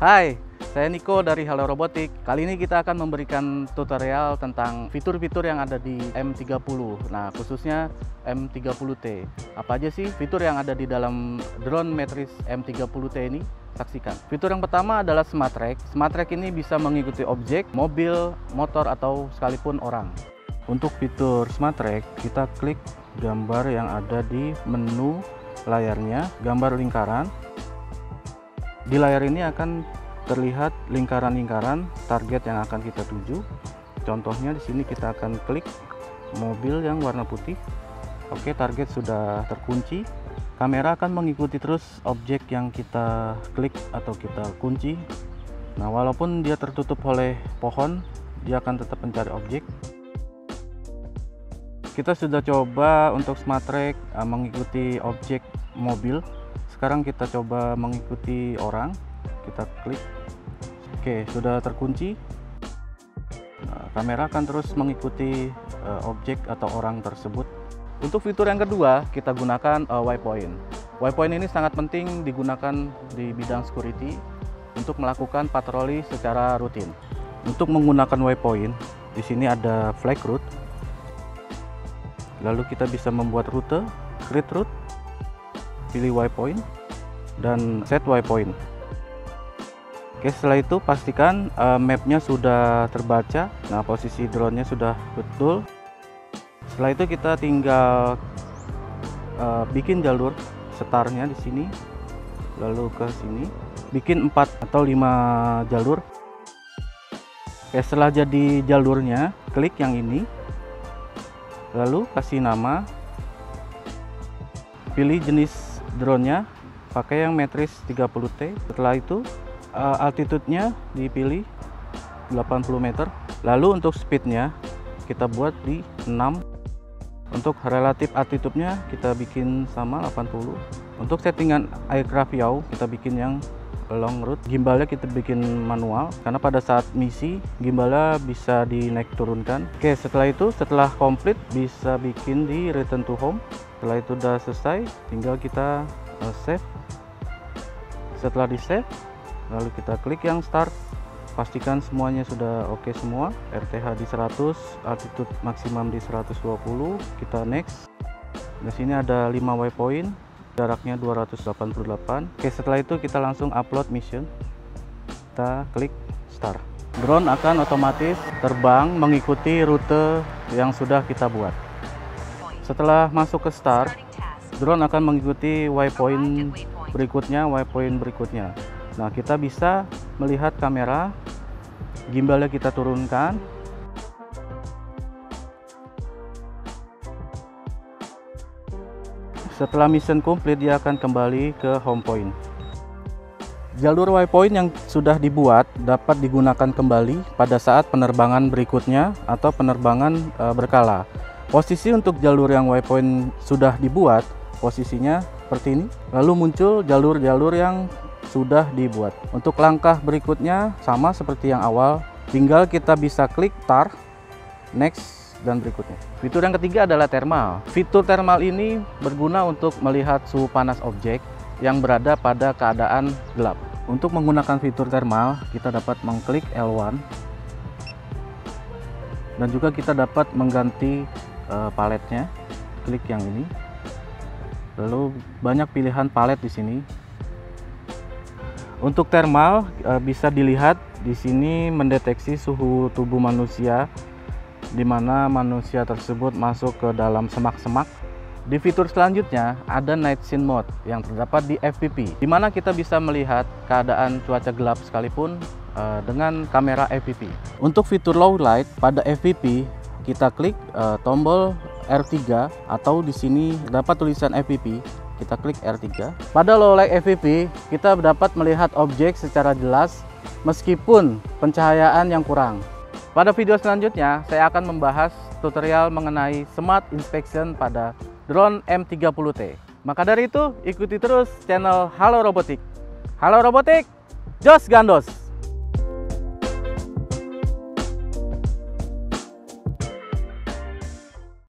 Hai, saya Niko dari Halo Robotik. Kali ini kita akan memberikan tutorial tentang fitur-fitur yang ada di M30. Nah, khususnya M30T. Apa aja sih fitur yang ada di dalam drone Matrice M30T ini? Saksikan. Fitur yang pertama adalah Smart Track. Smart Track ini bisa mengikuti objek, mobil, motor, atau sekalipun orang. Untuk fitur Smart Track, kita klik gambar yang ada di menu layarnya, gambar lingkaran. Di layar ini akan terlihat lingkaran-lingkaran target yang akan kita tuju. Contohnya di sini kita akan klik mobil yang warna putih. Oke, target sudah terkunci. Kamera akan mengikuti terus objek yang kita klik atau kita kunci. Nah, walaupun dia tertutup oleh pohon, dia akan tetap mencari objek. Kita sudah coba untuk Smart Track mengikuti objek mobil. Sekarang kita coba mengikuti orang. Kita klik. Oke, sudah terkunci. Nah, kamera akan terus mengikuti objek atau orang tersebut. Untuk fitur yang kedua, kita gunakan waypoint. Waypoint ini sangat penting digunakan di bidang security untuk melakukan patroli secara rutin. Untuk menggunakan waypoint, di sini ada flag route. Lalu kita bisa membuat rute, create route, pilih waypoint, dan set waypoint. Oke, setelah itu pastikan mapnya sudah terbaca. Nah, posisi drone-nya sudah betul. Setelah itu kita tinggal bikin jalur startnya di sini, lalu ke sini, bikin 4 atau 5 jalur. Oke, setelah jadi jalurnya, klik yang ini, lalu kasih nama, pilih jenis drone-nya, pakai yang Matrice 30T. Setelah itu altitude-nya dipilih 80 meter. Lalu untuk speed-nya kita buat di 6. Untuk relatif altitude-nya kita bikin sama 80. Untuk settingan aircraft yaw kita bikin yang long route. Gimbalnya kita bikin manual karena pada saat misi gimbalnya bisa dinaik turunkan. Oke, setelah itu setelah komplit bisa bikin di return to home. Setelah itu udah selesai, tinggal kita save. Setelah di save, lalu kita klik yang start. Pastikan semuanya sudah oke semua. RTH di 100, altitude maksimum di 120. Kita next. Di sini ada 5 waypoint, jaraknya 288. Oke, setelah itu kita langsung upload mission. Kita klik start. Drone akan otomatis terbang mengikuti rute yang sudah kita buat. Setelah masuk ke start, drone akan mengikuti waypoint berikutnya. Nah, kita bisa melihat kamera, gimbalnya kita turunkan. Setelah mission complete, dia akan kembali ke home point. Jalur waypoint yang sudah dibuat dapat digunakan kembali pada saat penerbangan berikutnya atau penerbangan berkala. Posisi untuk jalur yang waypoint sudah dibuat, posisinya seperti ini. Lalu muncul jalur-jalur yang sudah dibuat. Untuk langkah berikutnya sama seperti yang awal, tinggal kita bisa klik start, next, dan berikutnya. Fitur yang ketiga adalah thermal. Fitur thermal ini berguna untuk melihat suhu panas objek yang berada pada keadaan gelap. Untuk menggunakan fitur thermal, kita dapat mengklik L1 dan juga kita dapat mengganti paletnya. Klik yang ini. Lalu banyak pilihan palet di sini. Untuk thermal bisa dilihat di sini mendeteksi suhu tubuh manusia di mana manusia tersebut masuk ke dalam semak-semak. Di fitur selanjutnya ada Night Scene Mode yang terdapat di FPV, di mana kita bisa melihat keadaan cuaca gelap sekalipun dengan kamera FPV. Untuk fitur Low Light pada FPV kita klik tombol R3 atau di sini dapat tulisan FPV. Kita klik R3. Pada low light FPV, kita dapat melihat objek secara jelas meskipun pencahayaan yang kurang. Pada video selanjutnya, saya akan membahas tutorial mengenai Smart Inspection pada drone M30T. Maka dari itu, ikuti terus channel Halo Robotik. Halo Robotik, jos gandos!